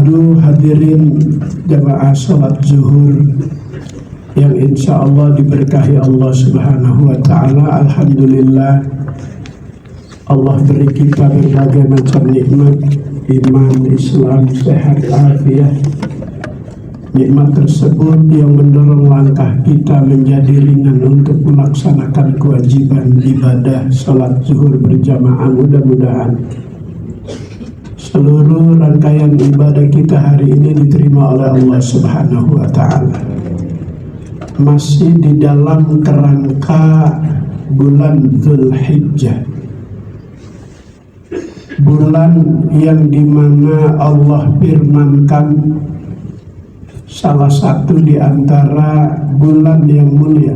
ba'du, hadirin jamaah salat zuhur yang insya Allah diberkahi Allah Subhanahu wa Ta'ala. Alhamdulillah, Allah beri kita berbagai macam nikmat, iman, Islam, sehat, afiat. Nikmat tersebut yang mendorong langkah kita menjadi ringan untuk melaksanakan kewajiban ibadah salat zuhur berjamaah. Mudah-mudahan seluruh rangkaian ibadah kita hari ini diterima oleh Allah Subhanahu wa Ta'ala. Masih di dalam kerangka bulan Dzulhijjah, bulan yang dimana Allah firmankan salah satu di antara bulan yang mulia.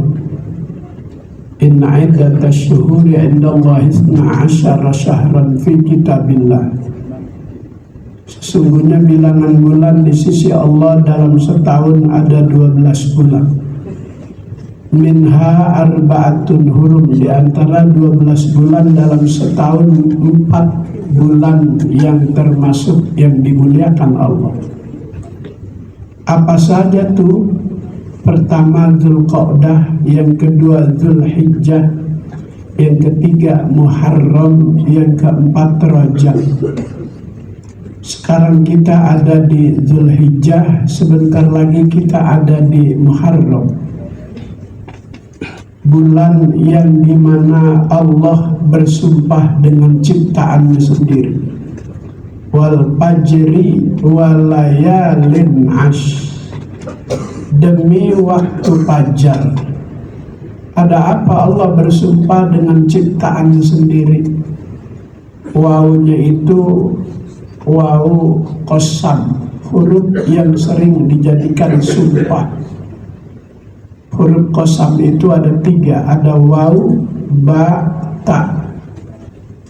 Inna iddatash syuhuri indallahi 12 syahran fi kitabillah. Sesungguhnya bilangan bulan di sisi Allah dalam setahun ada 12 bulan. Minha arba'atun hurum, di antara 12 bulan dalam setahun 4 bulan yang termasuk yang dimuliakan Allah. Apa saja tuh? Pertama Dzulqa'dah, yang kedua Dzulhijjah, yang ketiga Muharram, yang keempat Rajab. Sekarang kita ada di Dzulhijjah, sebentar lagi kita ada di Muharram, bulan yang dimana Allah bersumpah dengan ciptaannya sendiri. Wal fajri walayalin ash, demi waktu fajar. Ada apa Allah bersumpah dengan ciptaannya sendiri? Wawunya itu wawu qasam, huruf yang sering dijadikan sumpah. Huruf qasam itu ada 3, ada wawu, ba, ta.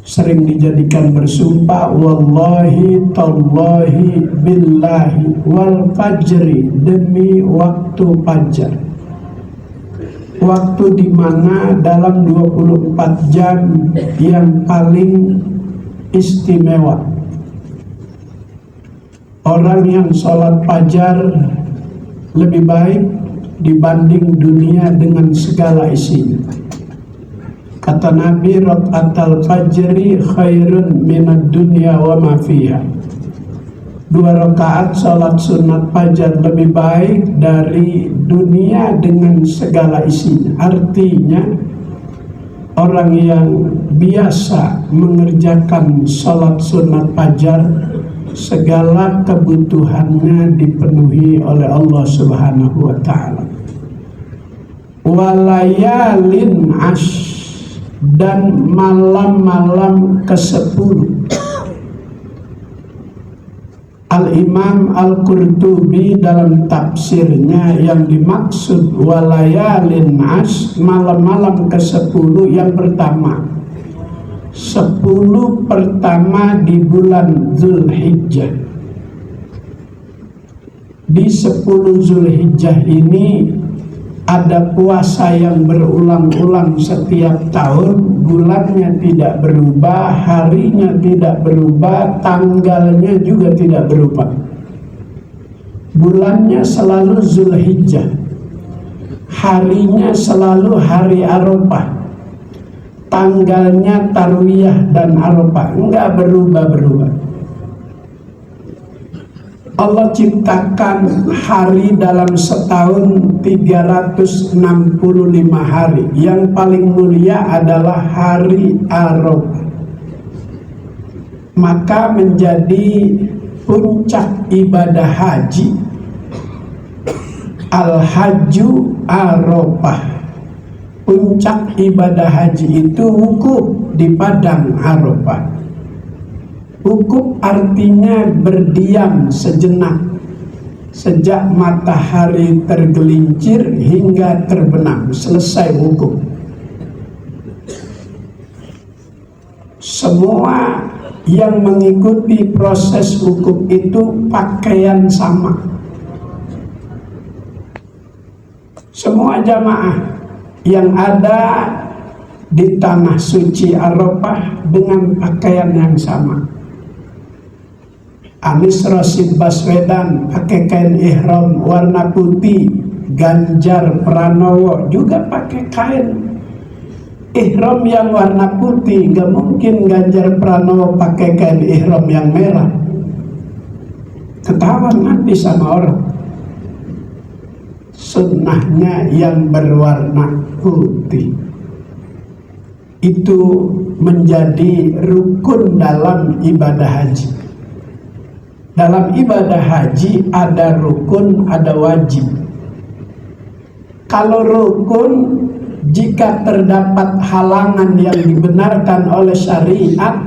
Sering dijadikan bersumpah. Wallahi, tallahi, billahi, wal fajri, demi waktu fajar. Waktu dimana dalam 24 jam yang paling istimewa. Orang yang sholat fajar lebih baik dibanding dunia dengan segala isinya. Kata Nabi, raka'atal fajri khairun minad dunya wa ma fiha. 2 rakaat salat sunat fajar lebih baik dari dunia dengan segala isinya. Artinya orang yang biasa mengerjakan salat sunat fajar, segala kebutuhannya dipenuhi oleh Allah Subhanahu wa Ta'ala. Walayalin ash, dan malam-malam ke-10. Al-Imam Al-Qurtubi dalam tafsirnya, yang dimaksud walayalin ash, malam-malam ke-10 yang pertama, 10 pertama di bulan Dzulhijjah. Di 10 Dzulhijjah ini ada puasa yang berulang-ulang setiap tahun. Bulannya tidak berubah, harinya tidak berubah, tanggalnya juga tidak berubah. Bulannya selalu Dzulhijjah, harinya selalu hari Arafah, tanggalnya Tarwiyah dan Arafah, enggak berubah-berubah. Allah ciptakan hari dalam setahun 365 hari. Yang paling mulia adalah hari Arafah. Maka menjadi puncak ibadah haji Al-Hajju Arafah. Puncak ibadah haji itu wukuf di padang Arafah. Wukuf artinya berdiam sejenak, sejak matahari tergelincir hingga terbenam, selesai wukuf. Semua yang mengikuti proses wukuf itu pakaian sama. Semua jamaah yang ada di tanah suci Arafah dengan pakaian yang sama. Anies Rashid Baswedan pakai kain ihram warna putih, Ganjar Pranowo juga pakai kain ihram yang warna putih. Gak mungkin Ganjar Pranowo pakai kain ihram yang merah. Ketahuan nanti sama orang. Sunnahnya yang berwarna putih itu menjadi rukun dalam ibadah haji. Dalam ibadah haji ada rukun, ada wajib. Kalau rukun, jika terdapat halangan yang dibenarkan oleh syariat,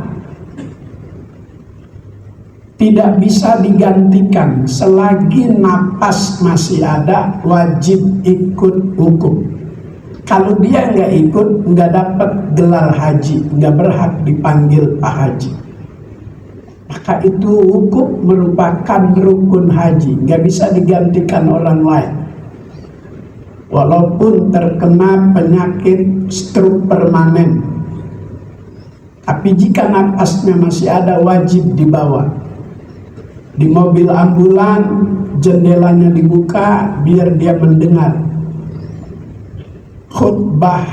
tidak bisa digantikan. Selagi napas masih ada, wajib ikut hukum. Kalau dia nggak ikut, nggak dapat gelar haji, nggak berhak dipanggil Pak Haji. Maka itu hukum merupakan rukun haji, nggak bisa digantikan orang lain. Walaupun terkena penyakit stroke permanen, tapi jika napasnya masih ada, wajib dibawa. Di mobil ambulan, jendelanya dibuka biar dia mendengar khutbah,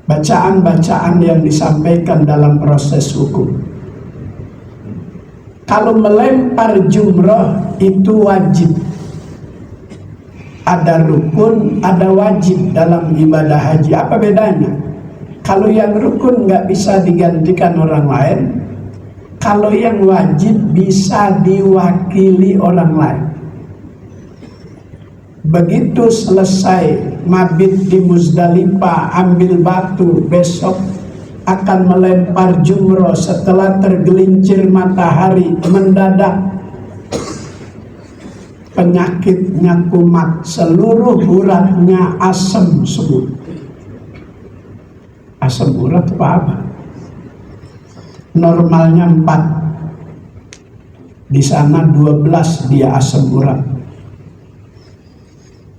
bacaan-bacaan yang disampaikan dalam proses hukum. Kalau melempar jumroh itu wajib. Ada rukun, ada wajib dalam ibadah haji. Apa bedanya? Kalau yang rukun nggak bisa digantikan orang lain, kalau yang wajib bisa diwakili orang lain. Begitu selesai mabit di Muzdalifah, ambil batu, besok akan melempar jumroh. Setelah tergelincir matahari, mendadak penyakitnya kumat, seluruh uratnya asam semua. Asam urat apa? Normalnya 4, di sana 12 dia asam urat.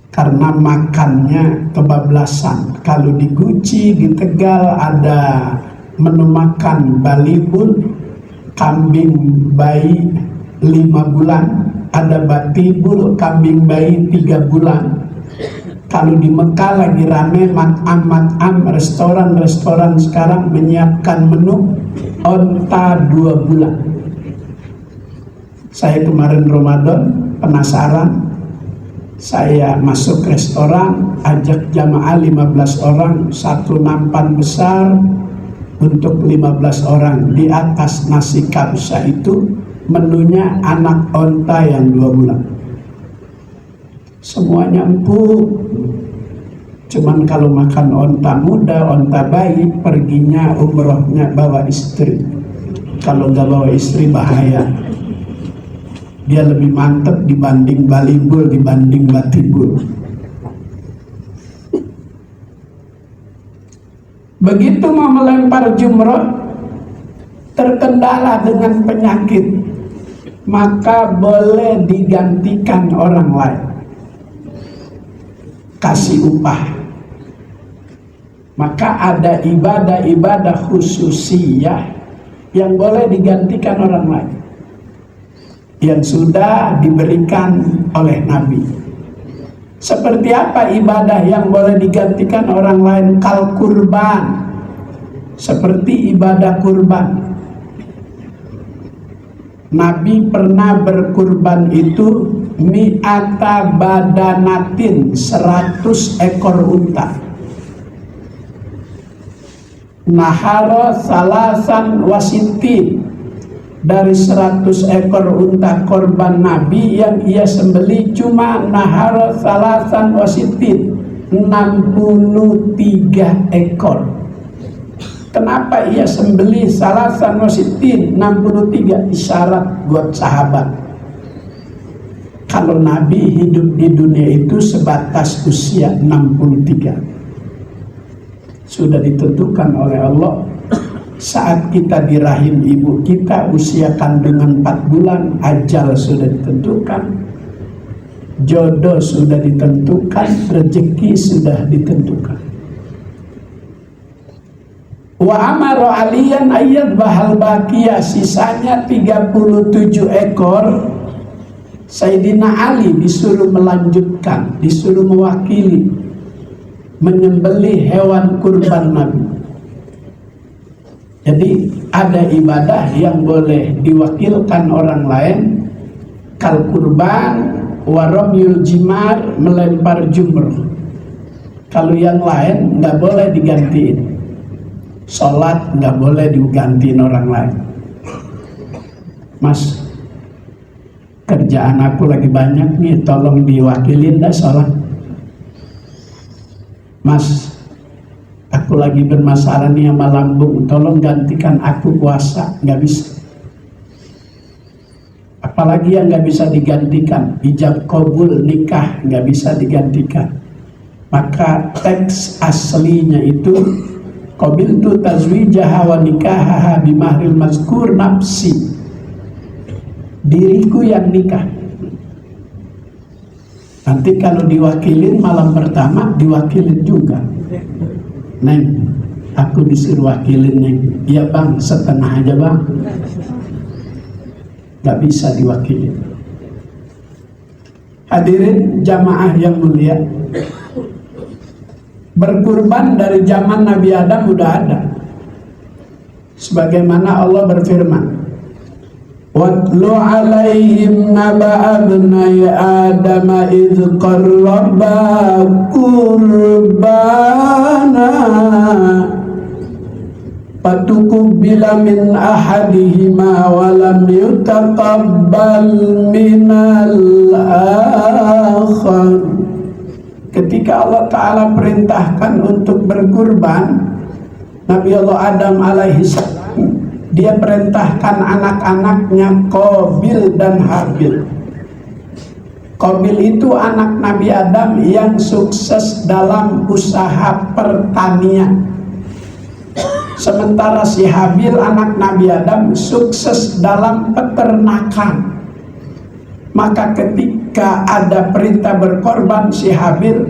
Karena makannya kebablasan. Kalau di Guci, di Tegal ada menu makan balibul, kambing bayi 5 bulan, ada batibul, kambing bayi 3 bulan. Kalau di Mekah lagi rame mat'am, restoran-restoran sekarang menyiapkan menu onta 2 bulan. Saya kemarin Ramadan penasaran, saya masuk restoran, ajak jamaah 15 orang, satu nampan besar untuk 15 orang. Di atas nasi kabsa itu menunya anak onta yang 2 bulan. Semuanya empuk. Cuman kalau makan onta muda, onta bayi, perginya umrohnya bawa istri. Kalau nggak bawa istri bahaya. Dia lebih mantep dibanding balibul, dibanding batibul. Begitu mau melempar jumroh, terkendala dengan penyakit, maka boleh digantikan orang lain. Kasih upah. Maka ada ibadah-ibadah khususiyah yang boleh digantikan orang lain, yang sudah diberikan oleh Nabi. Seperti apa ibadah yang boleh digantikan orang lain? Kal kurban, seperti ibadah kurban. Nabi pernah berkurban itu mi'ata badanatin, 100 ekor unta. Nahara salasan wasitin, dari 100 ekor unta korban Nabi yang ia sembeli cuma nahara salasan wasitin, 63 ekor. Kenapa ia sembeli salasan wasitin, 63? Isyarat buat sahabat. Kalau Nabi hidup di dunia itu sebatas usia 63. Sudah ditentukan oleh Allah. Saat kita di rahim ibu kita, usia kandungan 4 bulan, ajal sudah ditentukan, jodoh sudah ditentukan, rezeki sudah ditentukan. Wa amara aliyan ayat bahal bakia, sisanya 37 ekor. Sayyidina Ali disuruh melanjutkan, disuruh mewakili menyembelih hewan kurban Nabi. Jadi ada ibadah yang boleh diwakilkan orang lain, kal kurban waramyul jimar, melempar jumroh. Kalau yang lain nggak boleh digantiin. Sholat nggak boleh digantiin orang lain. Mas, kerjaan aku lagi banyak nih, tolong diwakilin dah sholat. Mas, aku lagi bermasalah nih sama lambung, tolong gantikan aku puasa. Nggak bisa. Apalagi yang nggak bisa digantikan, ijab kabul nikah nggak bisa digantikan. Maka teks aslinya itu qabiltu tazwijaha wa nikahaha bimahril mazkur nafsi, diriku yang nikah. Nanti kalau diwakilin malam pertama diwakilin juga. Neng, aku disuruh wakilin Neng. Iya bang, setengah aja bang. Gak bisa diwakilin. Hadirin jamaah yang mulia, berkurban dari zaman Nabi Adam udah ada. Sebagaimana Allah berfirman, watlu alaihim naba'a abnai Adam idh qarraba qurbana fatukubbila min ahadihima walam yutaqabbal minal akhar. Ketika Allah Ta'ala perintahkan untuk berkurban, Nabi Allah Adam alaihi salam, dia perintahkan anak-anaknya Qabil dan Habil. Qabil itu anak Nabi Adam yang sukses dalam usaha pertanian. Sementara si Habil anak Nabi Adam sukses dalam peternakan. Maka ketika ada perintah berkorban, si Habil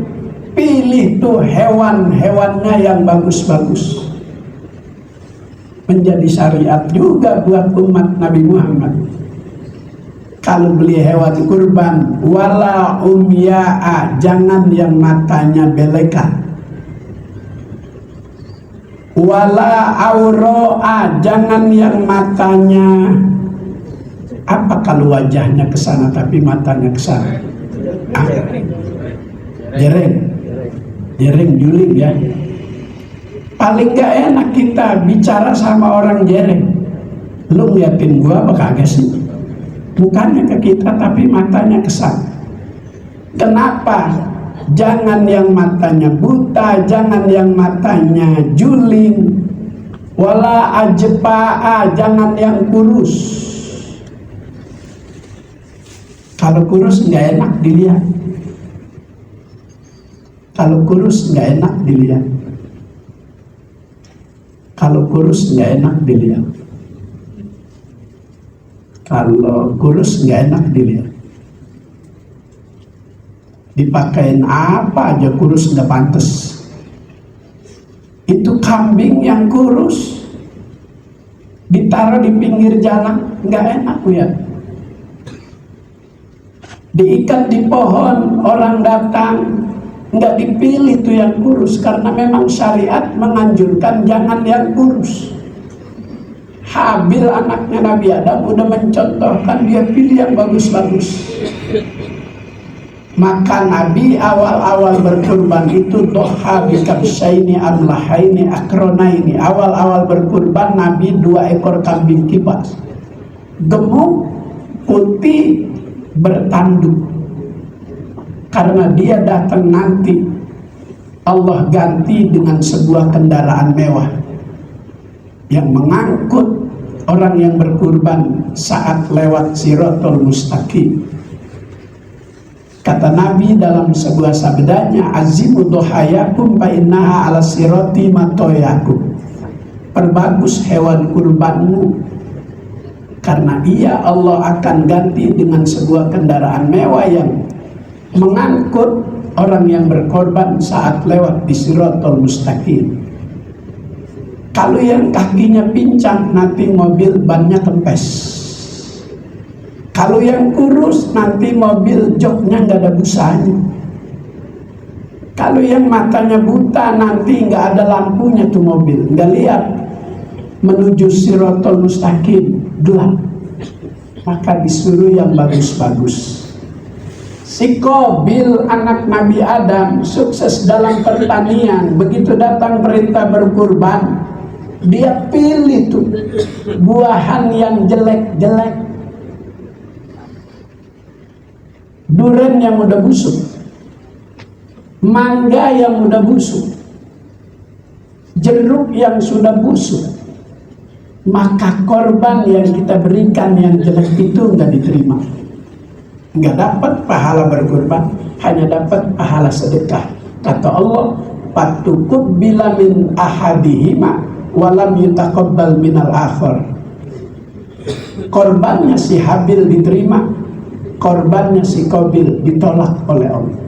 pilih tuh hewan-hewannya yang bagus-bagus. Menjadi syariat juga buat umat Nabi Muhammad. Kalau beli hewan kurban, wala umya'a, jangan yang matanya belekan. Wala auro'a, jangan yang matanya, apa kalau wajahnya ke sana tapi matanya ke sana? Jereng juling ya. Paling gak enak kita bicara sama orang jereng. Lu ngeliatin gua apa kagak sih? Mukanya ke kita tapi matanya ke sana. Kenapa? Jangan yang matanya buta, jangan yang matanya juling. Wala ajpa'a, jangan yang kurus. Kalau kurus nggak enak dilihat. Kalau kurus nggak enak dilihat. Kalau kurus nggak enak dilihat. Kalau kurus nggak enak dilihat. Dipakein apa aja kurus nggak pantas. Itu kambing yang kurus ditaruh di pinggir jalan nggak enak ya. Diikat di pohon, orang datang, nggak dipilih tuh yang kurus, karena memang syariat menganjurkan jangan yang kurus. Habil anaknya Nabi Adam udah mencontohkan, dia pilih yang bagus-bagus. Maka Nabi awal-awal berkurban itu doha bikabsyaini amlahaini akronaini. Awal-awal berkurban Nabi 2 ekor kambing kibas, gemuk, putih, bertanduk, karena dia datang nanti Allah ganti dengan sebuah kendaraan mewah yang mengangkut orang yang berkurban saat lewat Siratul Mustaqim. Kata Nabi dalam sebuah sabdanya, azimu dohayakum fa innaha ala sirati matoyakum. Perbagus hewan kurbanmu, karena ia Allah akan ganti dengan sebuah kendaraan mewah yang mengangkut orang yang berkorban saat lewat di Siratul Mustaqim. Kalau yang kakinya pincang, nanti mobil bannya kempes. Kalau yang kurus, nanti mobil joknya nggak ada busanya. Kalau yang matanya buta, nanti nggak ada lampunya tuh mobil, nggak lihat menuju Siratal Mustaqim, gelap. Maka disuruh yang bagus-bagus. Si Qabil anak Nabi Adam sukses dalam pertanian. Begitu datang perintah berkurban, dia pilih tuh buahan yang jelek-jelek, durian yang udah busuk, mangga yang udah busuk, jeruk yang sudah busuk. Maka korban yang kita berikan yang jelek itu nggak diterima, nggak dapat pahala berkorban, hanya dapat pahala sedekah. Kata Allah, "Fatuqabbala min ahadihima walam yutaqabbal minal akhar." Korbannya si Habil diterima, korbannya si Qabil ditolak oleh Allah.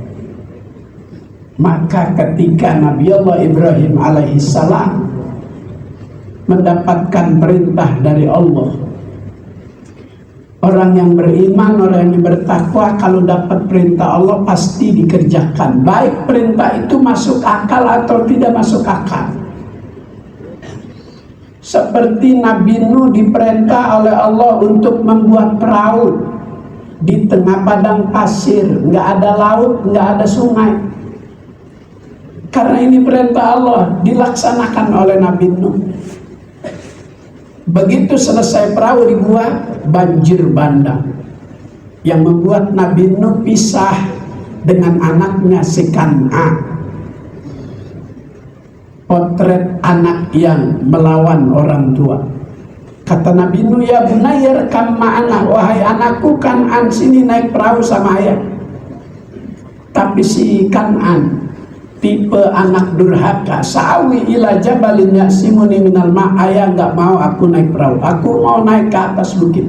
Maka ketika Nabi Allah Ibrahim alaihissalam mendapatkan perintah dari Allah, orang yang beriman, orang yang bertakwa, kalau dapat perintah Allah pasti dikerjakan, baik perintah itu masuk akal atau tidak masuk akal. Seperti Nabi Nuh diperintah oleh Allah untuk membuat perahu di tengah padang pasir, nggak ada laut, nggak ada sungai. Karena ini perintah Allah, dilaksanakan oleh Nabi Nuh. Begitu selesai perahu dibuat, banjir bandang yang membuat Nabi Nuh pisah dengan anaknya si Kan'an. Potret anak yang melawan orang tua. Kata Nabi Nuh, "Ya bunayya rekam ma'ana," wahai anakku, Kan'an sini naik perahu sama ayah. Tapi si Kan'an tipe anak durhaka, "Sa'awi ila jabalin ya'simuni minal ma'," ayah nggak mau aku naik perahu, aku mau naik ke atas bukit.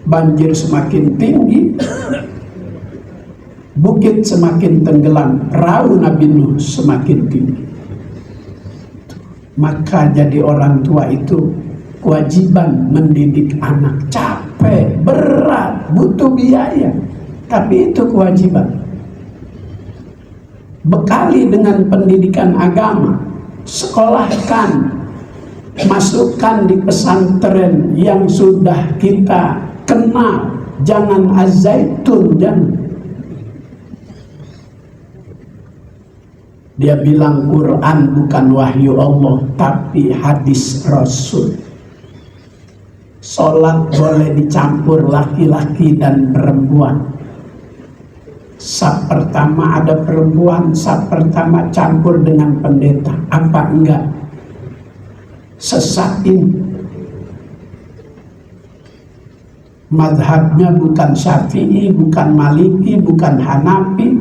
Banjir semakin tinggi, bukit semakin tenggelam, perahu Nabi Nuh semakin tinggi. Maka jadi orang tua itu kewajiban mendidik anak, capek, berat, butuh biaya, tapi itu kewajiban. Bekali dengan pendidikan agama, sekolahkan, masukkan di pesantren yang sudah kita kenal, jangan Az-Zaitun, jangan. Dia bilang Quran bukan wahyu Allah, tapi hadis Rasul. Sholat boleh dicampur laki-laki dan perempuan. Saf pertama ada perempuan, saf pertama campur dengan pendeta. Apa enggak? Sesat ini. Madhabnya bukan Syafi'i, bukan Maliki, bukan Hanafi.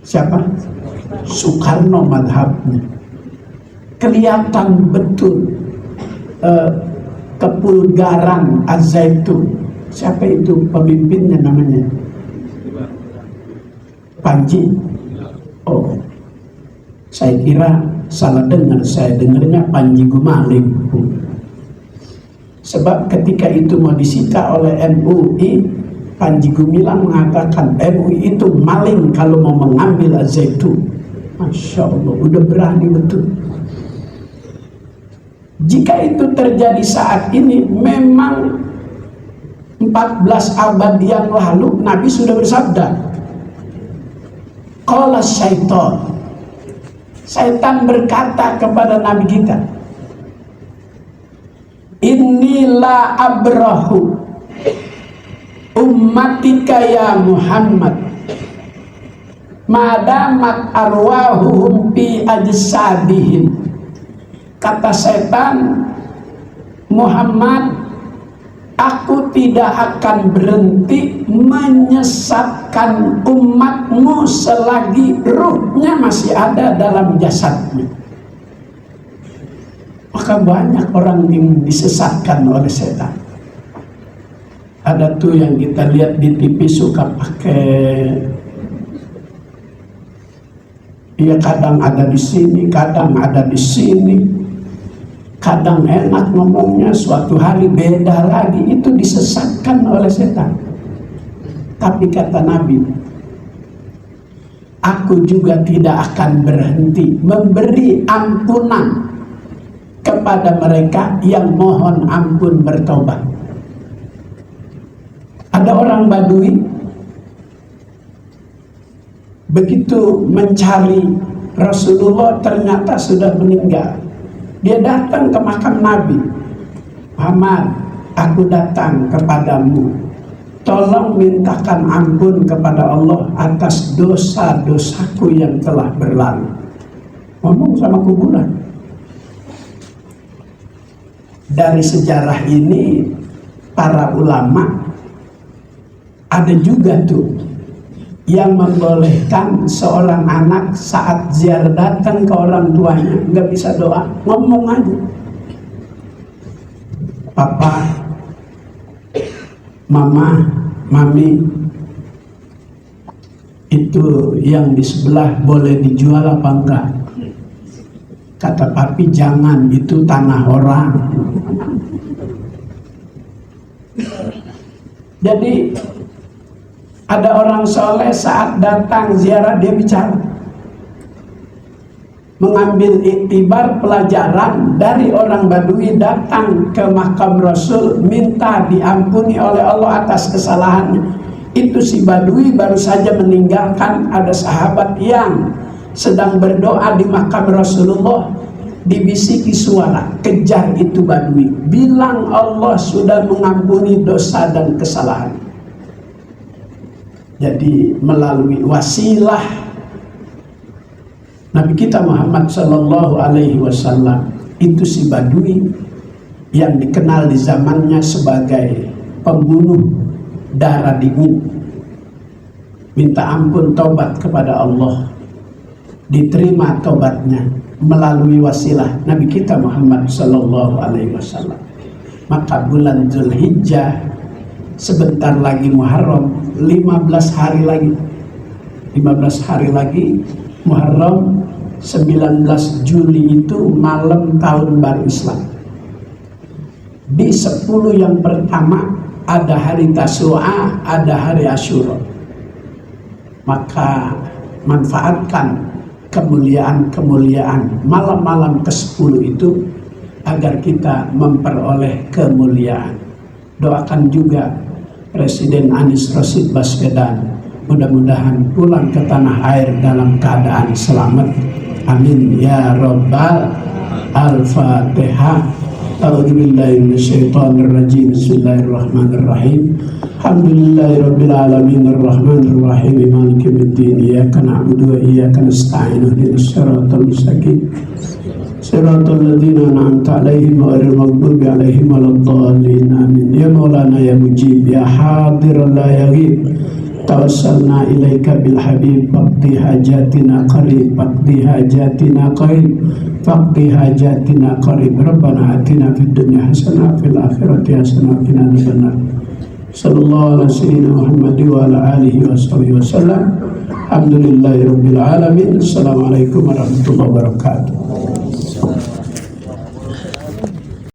Siapa? Soekarno madhabnya. Kelihatan betul kepulgaran Az-Zaitun. Siapa itu pemimpinnya namanya? Panji. Oh, saya kira salah dengar, saya dengarnya Panji Gumilang. Sebab ketika itu mau disita oleh MUI, Panji Gumilang mengatakan MUI itu maling kalau mau mengambil Az-Zaitun. Masya Allah, udah berani betul. Jika itu terjadi saat ini, memang 14 abad yang lalu Nabi sudah bersabda, qala syaitan, syaitan berkata kepada Nabi kita, "Inilah abrahu ummatika ya Muhammad, madamat arwahuhum fi ajsadihim." Kata setan, "Muhammad, aku tidak akan berhenti menyesatkan umatmu selagi ruhnya masih ada dalam jasadnya." Maka banyak orang yang disesatkan oleh setan. Ada tuh yang kita lihat di TV suka pakai Dia kadang ada di sini, kadang ada di sini, kadang enak ngomongnya, suatu hari beda lagi. Itu disesatkan oleh setan. Tapi kata Nabi, aku juga tidak akan berhenti memberi ampunan kepada mereka yang mohon ampun bertobat. Ada orang Badui begitu mencari Rasulullah ternyata sudah meninggal. Dia datang ke makam Nabi. Muhammad, aku datang kepadamu, tolong mintakan ampun kepada Allah atas dosa-dosaku yang telah berlalu. Ngomong sama kuburan. Dari sejarah ini para ulama ada juga tuh yang membolehkan seorang anak saat ziarah datang ke orang tuanya nggak bisa doa, ngomong aja, papa, mama, mami, itu yang di sebelah boleh dijual apa enggak? Kata papi, jangan, itu tanah orang. Jadi ada orang soleh saat datang ziarah dia bicara, mengambil iktibar pelajaran dari orang Badui datang ke makam Rasul minta diampuni oleh Allah atas kesalahannya. Itu si Badui baru saja meninggalkan, ada sahabat yang sedang berdoa di makam Rasulullah, dibisiki suara, kejar itu Badui, bilang Allah sudah mengampuni dosa dan kesalahan. Jadi melalui wasilah Nabi kita Muhammad Sallallahu Alaihi Wasallam, itu si Badui yang dikenal di zamannya sebagai pembunuh darah dingin, minta ampun taubat kepada Allah, diterima taubatnya melalui wasilah Nabi kita Muhammad Sallallahu Alaihi Wasallam. Maka bulan Dzulhijjah, sebentar lagi Muharram, 15 hari lagi, 15 hari lagi Muharram, 19 Juli itu malam tahun baru Islam. Di 10 yang pertama ada hari Tasu'a, ada hari Asyura. Maka manfaatkan kemuliaan-kemuliaan malam-malam ke-10 itu agar kita memperoleh kemuliaan. Doakan juga Presiden Anies Rashid Baswedan, mudah-mudahan pulang ke tanah air dalam keadaan selamat. Amin ya rabbal al-fatihah. A'udzubillahi minasyaitonirrajim. Bismillahirrahmanirrahim. Alhamdulillahirabbil alamin arrahmanirrahim maliki yaumiddin. Iyyaka na'budu wa iyyaka nasta'in. Ihdinas siratal mustaqim. Siratal ladzina an'amta 'alaihim ghairil maghdubi 'alaihim waladdallin. Amin. Ya Maulana ya Mujib ya Hadir la yaghib. Tawassalna ilaika bil habib faqdi hajatina qarib, faqdi hajatina qarib, faqdi hajatina qarib. Rabbana atina fid dunya hasanah fil akhirati hasanah wa qina adzabannar. Sallallahu alaihi wasallam Muhammad wa ala alihi wasallam. Alhamdulillahirabbil alamin. Assalamualaikum warahmatullahi wabarakatuh.